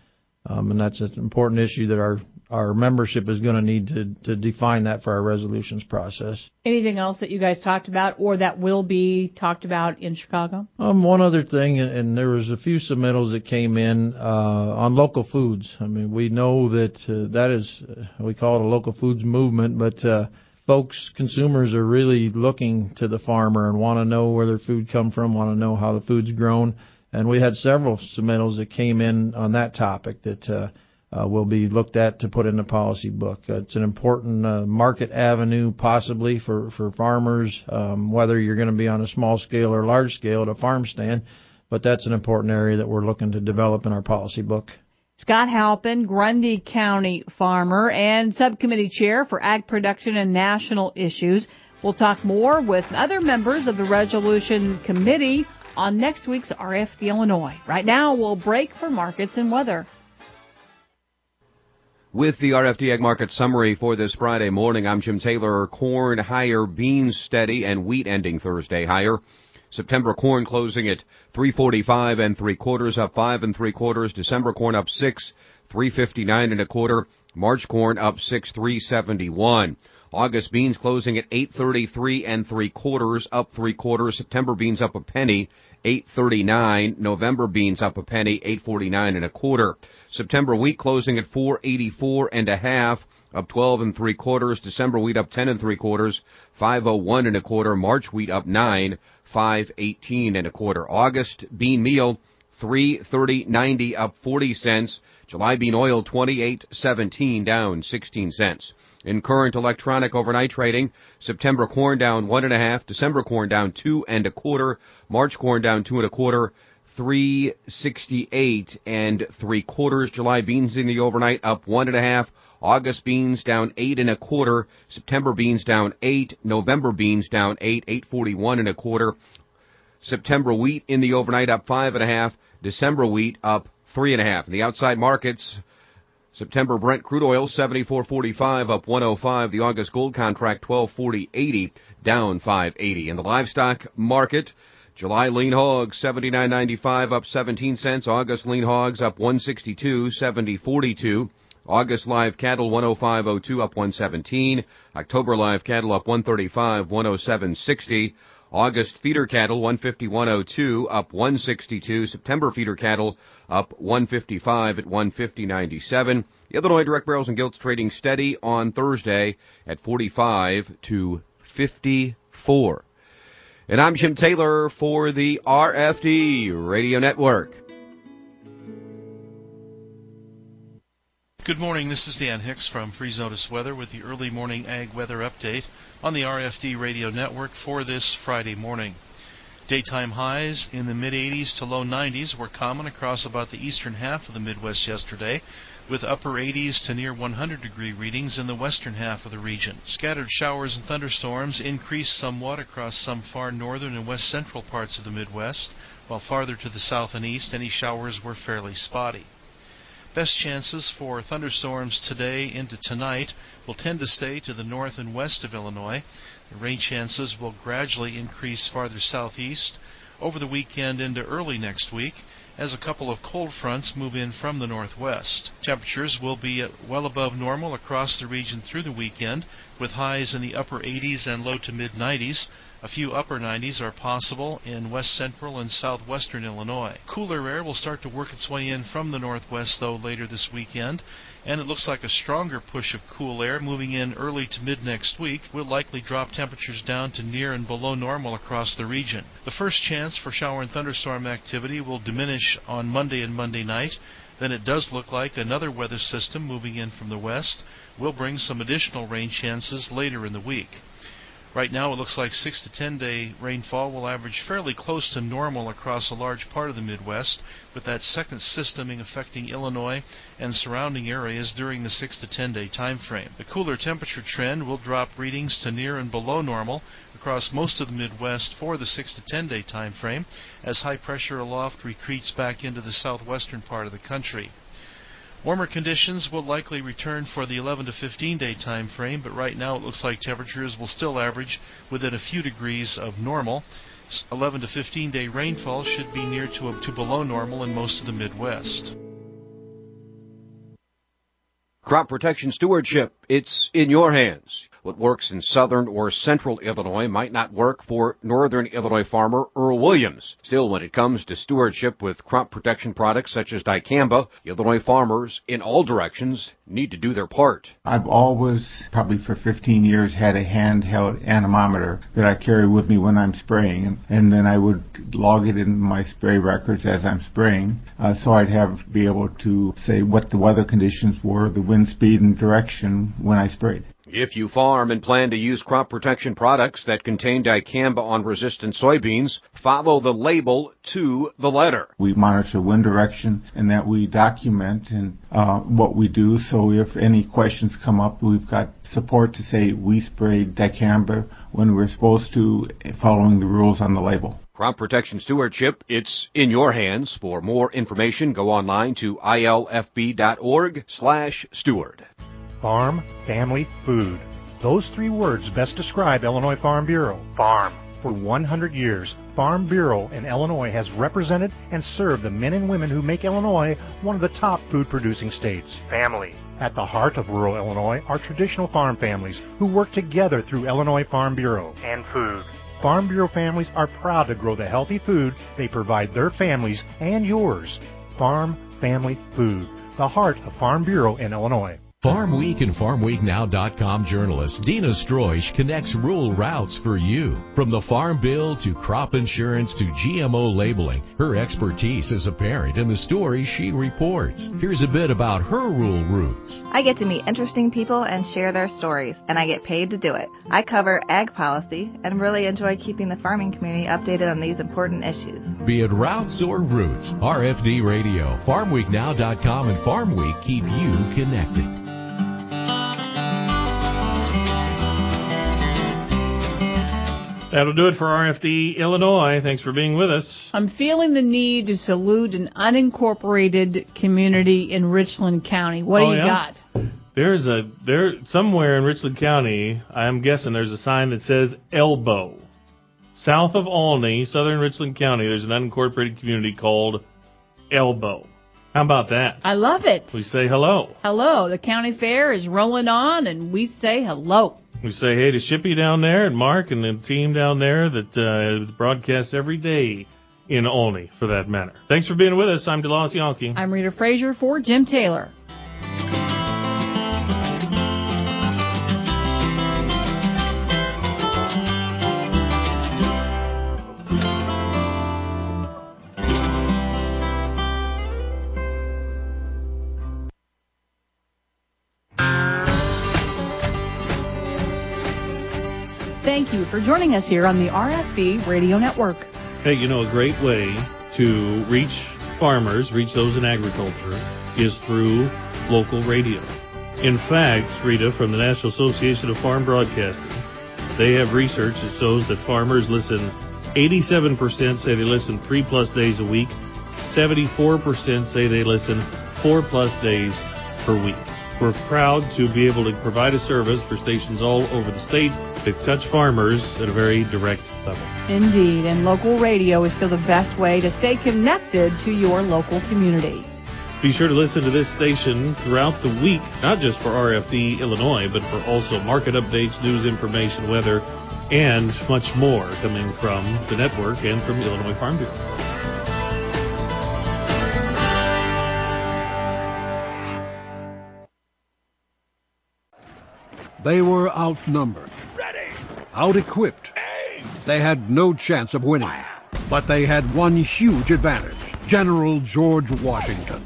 and that's an important issue that our membership is going to need to define that for our resolutions process. Anything else that you guys talked about or that will be talked about in Chicago? One other thing, and there was a few submittals that came in on local foods. I mean, we know that that is, we call it a local foods movement, but consumers are really looking to the farmer and want to know where their food come from, want to know how the food's grown. And we had several submittals that came in on that topic that will be looked at to put in the policy book. It's an important market avenue possibly for farmers, whether you're going to be on a small scale or large scale at a farm stand, but that's an important area that we're looking to develop in our policy book. Scott Halpin, Grundy County farmer and subcommittee chair for ag production and national issues. We'll talk more with other members of the resolution committee on next week's RFD Illinois. Right now, we'll break for markets and weather. With the RFD Ag Market Summary for this Friday morning, I'm Jim Taylor. Corn higher, beans steady, and wheat ending Thursday higher. September corn closing at 345 3/4, up 5 3/4. December corn up 6, 359 1/4. March corn up 6, 371. August beans closing at 833 3/4, up 3/4. September beans up a penny, 839. November beans up a penny, 849 1/4. September wheat closing at 484 1/2, up 12 3/4. December wheat up 10 3/4, 501 1/4. March wheat up 9, 518 1/4. August bean meal 330.90, up 40 cents. July bean oil 28.17, down 16 cents. In current electronic overnight trading, September corn down 1 1/2, December corn down 2 1/4, March corn down 2 1/4, 368 3/4. July beans in the overnight up 1 1/2. August beans down 8 1/4. September beans down 8. November beans down 8, 841 1/4. September wheat in the overnight up 5 1/2. December wheat up 3 1/2. In the outside markets, September Brent crude oil 74.45, up 105. The August gold contract 1240.80, down 580. In the livestock market, July lean hogs 79.95, up 17 cents. August lean hogs up 162, 70.42. August live cattle 105.02, up 117. October live cattle up 135, 107.60. August feeder cattle 151.02, up 162. September feeder cattle up 155 at 150.97. The Illinois direct barrels and gilts trading steady on Thursday at 45 to 54. And I'm Jim Taylor for the RFD Radio Network. Good morning, this is Dan Hicks from Freeze Notice Weather with the early morning ag weather update on the RFD Radio Network for this Friday morning. Daytime highs in the mid-80s to low 90s were common across about the eastern half of the Midwest yesterday, with upper 80s to near 100-degree readings in the western half of the region. Scattered showers and thunderstorms increased somewhat across some far northern and west central parts of the Midwest, while farther to the south and east any showers were fairly spotty. Best chances for thunderstorms today into tonight will tend to stay to the north and west of Illinois. The rain chances will gradually increase farther southeast over the weekend into early next week as a couple of cold fronts move in from the northwest. Temperatures will be well above normal across the region through the weekend, with highs in the upper 80s and low to mid 90s. A few upper 90s are possible in west central and southwestern Illinois. Cooler air will start to work its way in from the northwest, though, later this weekend, and it looks like a stronger push of cool air moving in early to mid next week will likely drop temperatures down to near and below normal across the region. The first chance for shower and thunderstorm activity will diminish on Monday and Monday night. Then it does look like another weather system moving in from the west will bring some additional rain chances later in the week. Right now it looks like 6 to 10 day rainfall will average fairly close to normal across a large part of the Midwest, with that second system affecting Illinois and surrounding areas during the 6 to 10 day time frame. The cooler temperature trend will drop readings to near and below normal across most of the Midwest for the 6 to 10 day time frame as high pressure aloft retreats back into the southwestern part of the country. Warmer conditions will likely return for the 11 to 15 day time frame, but right now it looks like temperatures will still average within a few degrees of normal. 11 to 15 day rainfall should be near to below normal in most of the Midwest. Crop protection stewardship, it's in your hands. What works in southern or central Illinois might not work for northern Illinois farmer Earl Williams. Still, when it comes to stewardship with crop protection products such as dicamba, Illinois farmers in all directions need to do their part. I've always, probably for 15 years, had a handheld anemometer that I carry with me when I'm spraying, and then I would log it in my spray records as I'm spraying, so I'd be able to say what the weather conditions were, the wind speed and direction when I sprayed. If you farm and plan to use crop protection products that contain dicamba on resistant soybeans, follow the label to the letter. We monitor wind direction and that we document and what we do. So if any questions come up, we've got support to say we sprayed dicamba when we're supposed to, following the rules on the label. Crop protection stewardship, it's in your hands. For more information, go online to ilfb.org/steward. Farm, family, food. Those three words best describe Illinois Farm Bureau. Farm. For 100 years, Farm Bureau in Illinois has represented and served the men and women who make Illinois one of the top food-producing states. Family. At the heart of rural Illinois are traditional farm families who work together through Illinois Farm Bureau. And food. Farm Bureau families are proud to grow the healthy food they provide their families and yours. Farm, family, food. The heart of Farm Bureau in Illinois. Farm Week and FarmWeekNow.com journalist Dina Stroish connects rural routes for you. From the Farm Bill to crop insurance to GMO labeling, her expertise is apparent in the stories she reports. Here's a bit about her rural roots. I get to meet interesting people and share their stories, and I get paid to do it. I cover ag policy and really enjoy keeping the farming community updated on these important issues. Be it routes or roots, RFD Radio, FarmWeekNow.com, and Farm Week keep you connected. That'll do it for RFD Illinois. Thanks for being with us. I'm feeling the need to salute an unincorporated community in Richland County. What do you got? There's somewhere in Richland County, I'm guessing there's a sign that says Elbow. South of Olney, southern Richland County, there's an unincorporated community called Elbow. How about that? I love it. We say hello. Hello. The county fair is rolling on, and we say hello. We say hey to Shippy down there and Mark and the team down there that broadcasts every day in Olney, for that matter. Thanks for being with us. I'm DeLoss Yonke. I'm Rita Frazier for Jim Taylor. Thank you for joining us here on the RFD Radio Network. Hey, a great way to reach farmers, reach those in agriculture, is through local radio. In fact, Rita, from the National Association of Farm Broadcasters, they have research that shows that farmers listen, 87% say they listen 3+ days a week, 74% say they listen 4+ days per week. We're proud to be able to provide a service for stations all over the state that touch farmers at a very direct level. Indeed, and local radio is still the best way to stay connected to your local community. Be sure to listen to this station throughout the week, not just for RFD Illinois, but for also market updates, news information, weather, and much more coming from the network and from the Illinois Farm Bureau. They were outnumbered, out-equipped. They had no chance of winning, but they had one huge advantage: General George Washington.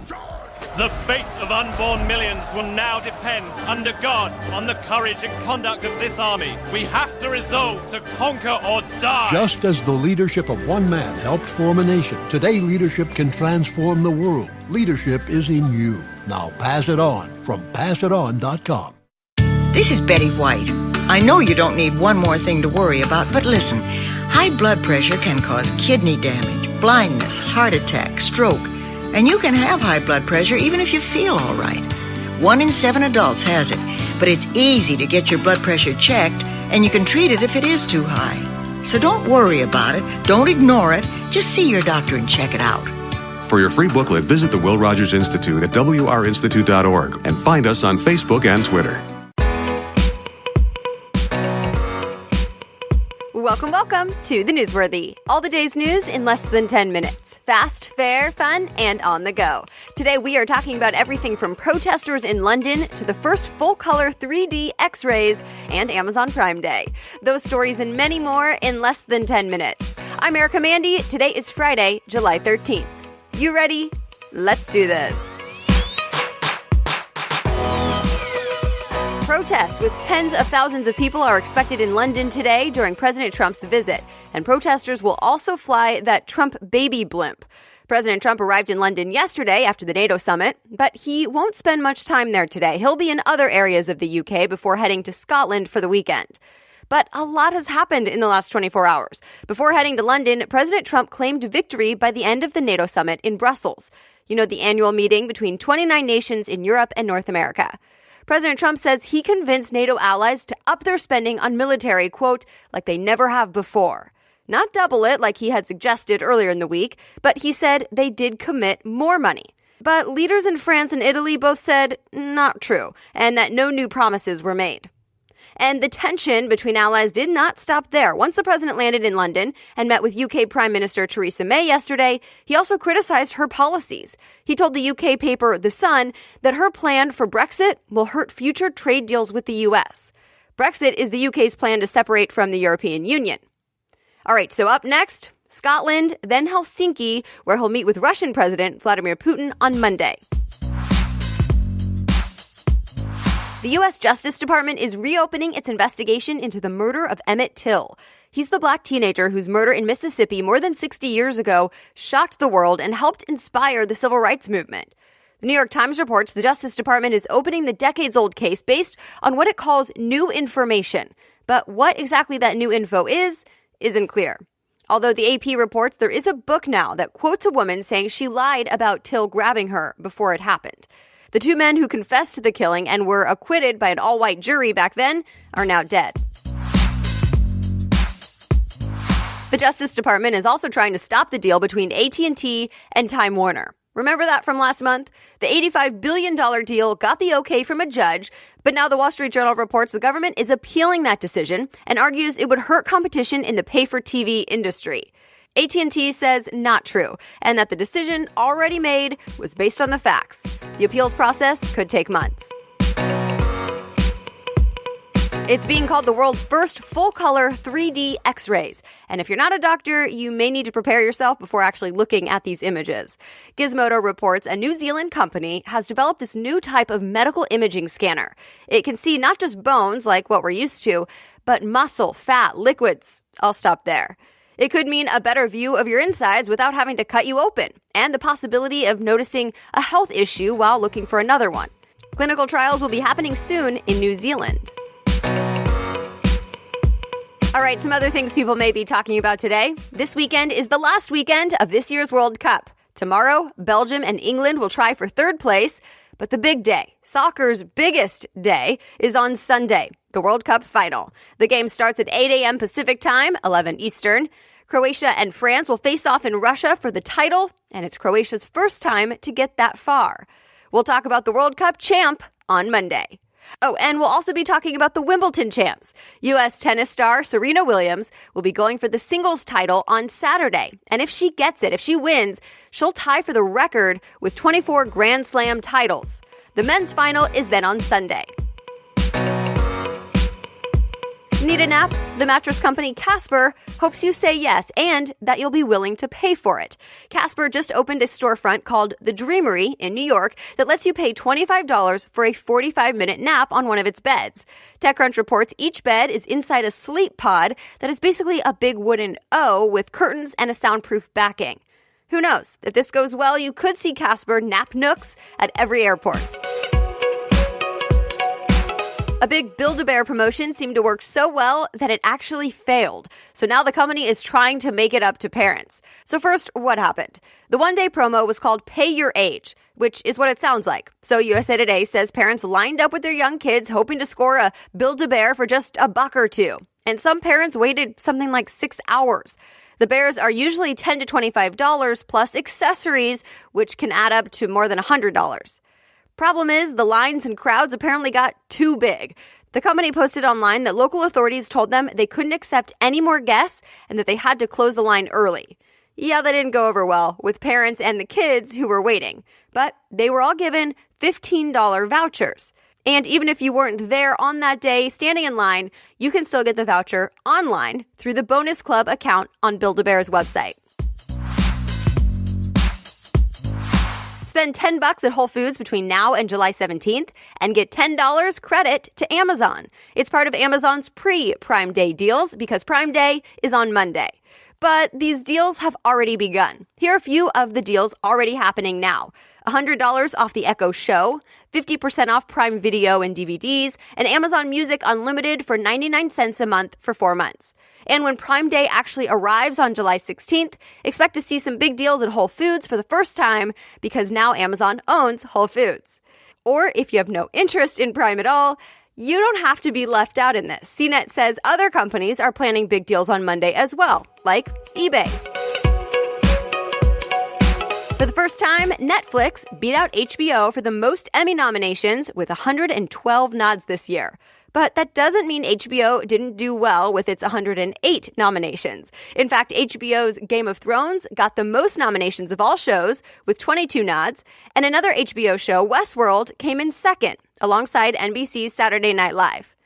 The fate of unborn millions will now depend, under God, on the courage and conduct of this army. We have to resolve to conquer or die. Just as the leadership of one man helped form a nation, today leadership can transform the world. Leadership is in you. Now pass it on from PassItOn.com. This is Betty White. I know you don't need one more thing to worry about, but listen, high blood pressure can cause kidney damage, blindness, heart attack, stroke, and you can have high blood pressure even if you feel all right. 1 in 7 adults has it, but it's easy to get your blood pressure checked, and you can treat it if it is too high. So don't worry about it, don't ignore it, just see your doctor and check it out. For your free booklet, visit the Will Rogers Institute at wrinstitute.org and find us on Facebook and Twitter. Welcome to the Newsworthy. All the day's news in less than 10 minutes. Fast, fair, fun, and on the go. Today we are talking about everything from protesters in London to the first full-color 3D X-rays and Amazon Prime Day. Those stories and many more in less than 10 minutes. I'm Erica Mandy. Today is Friday, July 13th. You ready? Let's do this. Protests with tens of thousands of people are expected in London today during President Trump's visit, and protesters will also fly that Trump baby blimp. President Trump arrived in London yesterday after the NATO summit, but he won't spend much time there today. He'll be in other areas of the UK before heading to Scotland for the weekend. But a lot has happened in the last 24 hours. Before heading to London, President Trump claimed victory by the end of the NATO summit in Brussels. You know, the annual meeting between 29 nations in Europe and North America. President Trump says he convinced NATO allies to up their spending on military, quote, like they never have before. Not double it like he had suggested earlier in the week, but he said they did commit more money. But leaders in France and Italy both said not true, and that no new promises were made. And the tension between allies did not stop there. Once the president landed in London and met with UK Prime Minister Theresa May yesterday, he also criticized her policies. He told the UK paper The Sun that her plan for Brexit will hurt future trade deals with the US. Brexit is the UK's plan to separate from the European Union. All right, so up next, Scotland, then Helsinki, where he'll meet with Russian President Vladimir Putin on Monday. The U.S. Justice Department is reopening its investigation into the murder of Emmett Till. He's the black teenager whose murder in Mississippi more than 60 years ago shocked the world and helped inspire the civil rights movement. The New York Times reports the Justice Department is opening the decades-old case based on what it calls new information. But what exactly that new info isn't clear. Although the AP reports there is a book now that quotes a woman saying she lied about Till grabbing her before it happened. The two men who confessed to the killing and were acquitted by an all-white jury back then are now dead. The Justice Department is also trying to stop the deal between AT&T and Time Warner. Remember that from last month? The $85 billion deal got the okay from a judge, but now the Wall Street Journal reports the government is appealing that decision and argues it would hurt competition in the pay-for-TV industry. AT&T says not true, and that the decision already made was based on the facts. The appeals process could take months. It's being called the world's first full-color 3D X-rays. And if you're not a doctor, you may need to prepare yourself before actually looking at these images. Gizmodo reports a New Zealand company has developed this new type of medical imaging scanner. It can see not just bones like what we're used to, but muscle, fat, liquids. I'll stop there. It could mean a better view of your insides without having to cut you open, and the possibility of noticing a health issue while looking for another one. Clinical trials will be happening soon in New Zealand. All right, some other things people may be talking about today. This weekend is the last weekend of this year's World Cup. Tomorrow, Belgium and England will try for third place, but the big day, soccer's biggest day, is on Sunday, the World Cup final. The game starts at 8 a.m. Pacific time, 11 Eastern. Croatia and France will face off in Russia for the title, and it's Croatia's first time to get that far. We'll talk about the World Cup champ on Monday. Oh, and we'll also be talking about the Wimbledon champs. U.S. tennis star Serena Williams will be going for the singles title on Saturday. And if she gets it, if she wins, she'll tie for the record with 24 Grand Slam titles. The men's final is then on Sunday. Need a nap? The mattress company Casper hopes you say yes and that you'll be willing to pay for it. Casper just opened a storefront called The Dreamery in New York that lets you pay $25 for a 45-minute nap on one of its beds. TechCrunch reports each bed is inside a sleep pod that is basically a big wooden O with curtains and a soundproof backing. Who knows? If this goes well, you could see Casper nap nooks at every airport. A big Build-A-Bear promotion seemed to work so well that it actually failed. So now the company is trying to make it up to parents. So first, what happened? The one-day promo was called Pay Your Age, which is what it sounds like. So USA Today says parents lined up with their young kids hoping to score a Build-A-Bear for just $1 or $2. And some parents waited something like 6 hours. The bears are usually $10 to $25 plus accessories, which can add up to more than $100. Problem is, the lines and crowds apparently got too big. The company posted online that local authorities told them they couldn't accept any more guests and that they had to close the line early. Yeah, that didn't go over well with parents and the kids who were waiting, but they were all given $15 vouchers. And even if you weren't there on that day standing in line, you can still get the voucher online through the Bonus Club account on Build-A-Bear's website. Spend $10 at Whole Foods between now and July 17th and get $10 credit to Amazon. It's part of Amazon's pre-Prime Day deals because Prime Day is on Monday. But these deals have already begun. Here are a few of the deals already happening now. $100 off the Echo Show, 50% off Prime Video and DVDs, and Amazon Music Unlimited for 99 cents a month for 4 months. And when Prime Day actually arrives on July 16th, expect to see some big deals at Whole Foods for the first time because now Amazon owns Whole Foods. Or if you have no interest in Prime at all, you don't have to be left out in this. CNET says other companies are planning big deals on Monday as well, like eBay. For the first time, Netflix beat out HBO for the most Emmy nominations with 112 nods this year. But that doesn't mean HBO didn't do well with its 108 nominations. In fact, HBO's Game of Thrones got the most nominations of all shows with 22 nods, and another HBO show, Westworld, came in second, alongside NBC's Saturday Night Live.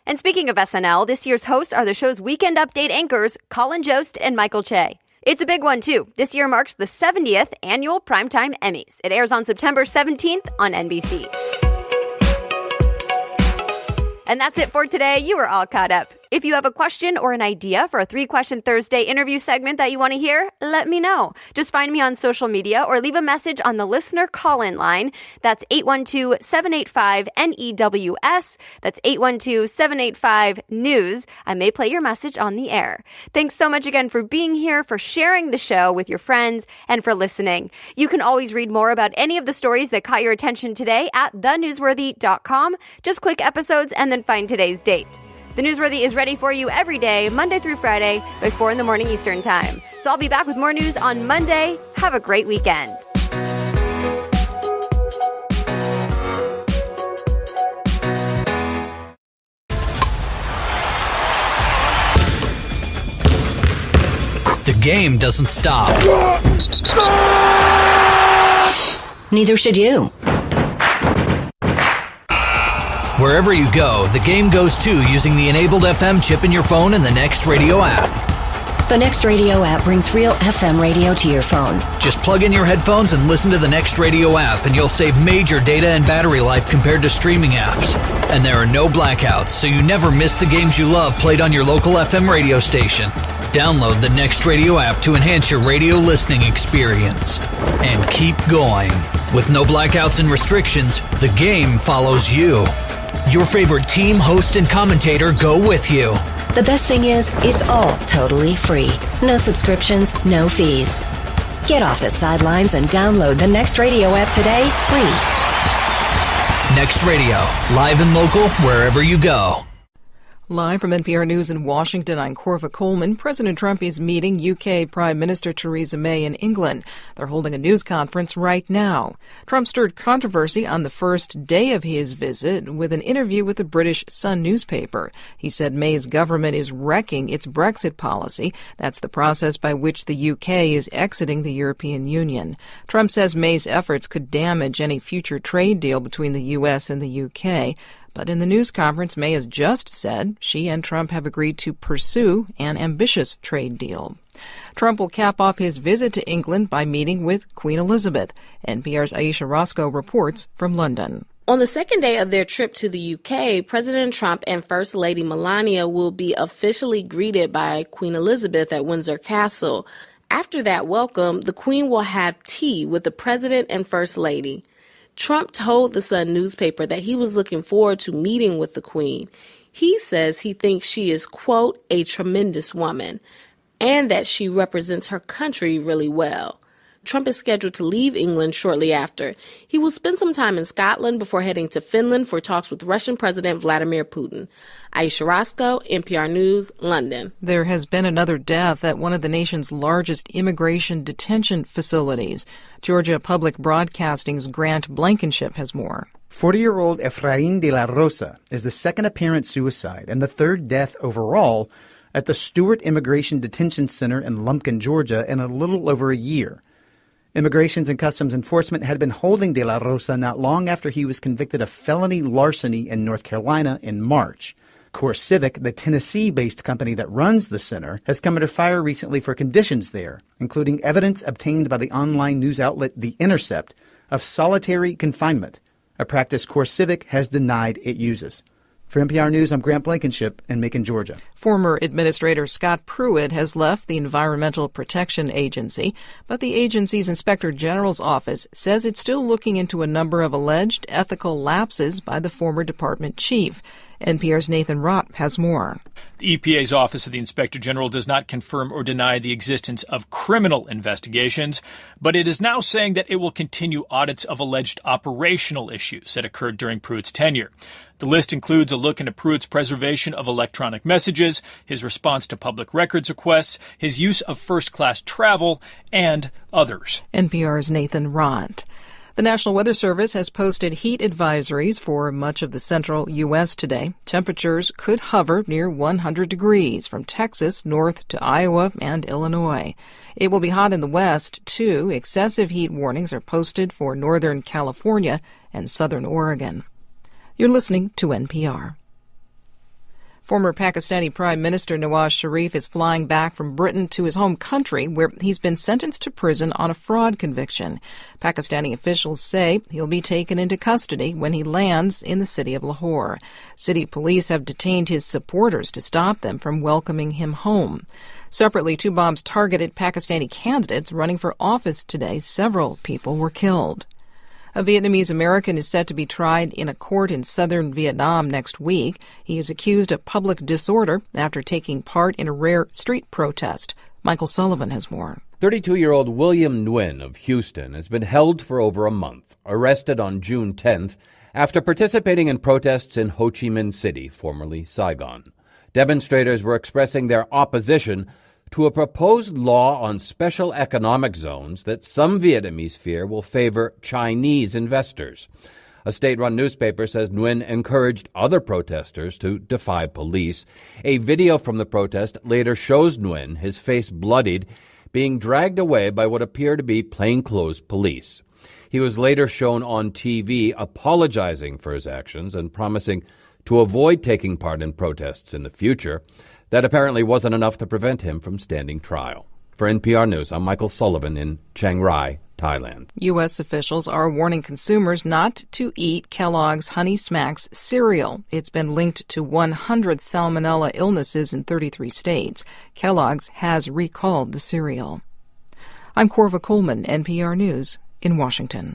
And speaking of SNL, this year's hosts are the show's Weekend Update anchors, Colin Jost and Michael Che. It's a big one, too. This year marks the 70th annual Primetime Emmys. It airs on September 17th on NBC. And that's it for today. You are all caught up. If you have a question or an idea for a 3-Question Thursday interview segment that you want to hear, let me know. Just find me on social media or leave a message on the listener call-in line. That's 812-785-NEWS. That's 812-785-NEWS. I may play your message on the air. Thanks so much again for being here, for sharing the show with your friends, and for listening. You can always read more about any of the stories that caught your attention today at thenewsworthy.com. Just click episodes and then find today's date. The Newsworthy is ready for you every day, Monday through Friday, by 4 in the morning Eastern Time. So I'll be back with more news on Monday. Have a great weekend. The game doesn't stop. Neither should you. Wherever you go, the game goes too using the enabled FM chip in your phone and the Next Radio app. The Next Radio app brings real FM radio to your phone. Just plug in your headphones and listen to the Next Radio app, and you'll save major data and battery life compared to streaming apps. And there are no blackouts, so you never miss the games you love played on your local FM radio station. Download the Next Radio app to enhance your radio listening experience. And keep going. With no blackouts and restrictions, the game follows you. Your favorite team, host, and commentator go with you. The best thing is, it's all totally free. No subscriptions, no fees. Get off the sidelines and download the Next Radio app today, free. Next Radio, live and local, wherever you go. Live from NPR News in Washington, I'm Corva Coleman. President Trump is meeting UK Prime Minister Theresa May in England. They're holding a news conference right now. Trump stirred controversy on the first day of his visit with an interview with the British Sun newspaper. He said May's government is wrecking its Brexit policy. That's the process by which the UK is exiting the European Union. Trump says May's efforts could damage any future trade deal between the US and the UK. But in the news conference, May has just said she and Trump have agreed to pursue an ambitious trade deal. Trump will cap off his visit to England by meeting with Queen Elizabeth. NPR's Aisha Roscoe reports from London. On the second day of their trip to the UK, President Trump and First Lady Melania will be officially greeted by Queen Elizabeth at Windsor Castle. After that welcome, the Queen will have tea with the President and First Lady. Trump told the Sun newspaper that he was looking forward to meeting with the Queen. He says he thinks she is, quote, a tremendous woman, and that she represents her country really well. Trump is scheduled to leave England shortly after. He will spend some time in Scotland before heading to Finland for talks with Russian President Vladimir Putin. Aisha Roscoe, NPR News, London. There has been another death at one of the nation's largest immigration detention facilities. Georgia Public Broadcasting's Grant Blankenship has more. 40-year-old Efrain de la Rosa is the second apparent suicide and the third death overall at the Stewart Immigration Detention Center in Lumpkin, Georgia, in a little over a year. Immigrations and Customs Enforcement had been holding De La Rosa not long after he was convicted of felony larceny in North Carolina in March. CoreCivic, the Tennessee-based company that runs the center, has come under fire recently for conditions there, including evidence obtained by the online news outlet The Intercept of solitary confinement, a practice CoreCivic has denied it uses. For NPR News, I'm Grant Blankenship in Macon, Georgia. Former Administrator Scott Pruitt has left the Environmental Protection Agency, but the agency's Inspector General's office says it's still looking into a number of alleged ethical lapses by the former department chief. NPR's Nathan Rott has more. The EPA's Office of the Inspector General does not confirm or deny the existence of criminal investigations, but it is now saying that it will continue audits of alleged operational issues that occurred during Pruitt's tenure. The list includes a look into Pruitt's preservation of electronic messages, his response to public records requests, his use of first-class travel, and others. NPR's Nathan Rott. The National Weather Service has posted heat advisories for much of the central U.S. today. Temperatures could hover near 100 degrees from Texas north to Iowa and Illinois. It will be hot in the west, too. Excessive heat warnings are posted for northern California and southern Oregon. You're listening to NPR. Former Pakistani Prime Minister Nawaz Sharif is flying back from Britain to his home country, where he's been sentenced to prison on a fraud conviction. Pakistani officials say he'll be taken into custody when he lands in the city of Lahore. City police have detained his supporters to stop them from welcoming him home. Separately, 2 bombs targeted Pakistani candidates running for office today. Several people were killed. A Vietnamese American is set to be tried in a court in southern Vietnam next week. He is accused of public disorder after taking part in a rare street protest. Michael Sullivan has more. 32-year-old William Nguyen of Houston has been held for over a month, arrested on June 10th after participating in protests in Ho Chi Minh City, formerly Saigon. Demonstrators were expressing their opposition to a proposed law on special economic zones that some Vietnamese fear will favor Chinese investors. A state-run newspaper says Nguyen encouraged other protesters to defy police. A video from the protest later shows Nguyen, his face bloodied, being dragged away by what appear to be plainclothes police. He was later shown on TV apologizing for his actions and promising to avoid taking part in protests in the future. That apparently wasn't enough to prevent him from standing trial. For NPR News, I'm Michael Sullivan in Chiang Rai, Thailand. U.S. officials are warning consumers not to eat Kellogg's Honey Smacks cereal. It's been linked to 100 salmonella illnesses in 33 states. Kellogg's has recalled the cereal. I'm Corva Coleman, NPR News in Washington.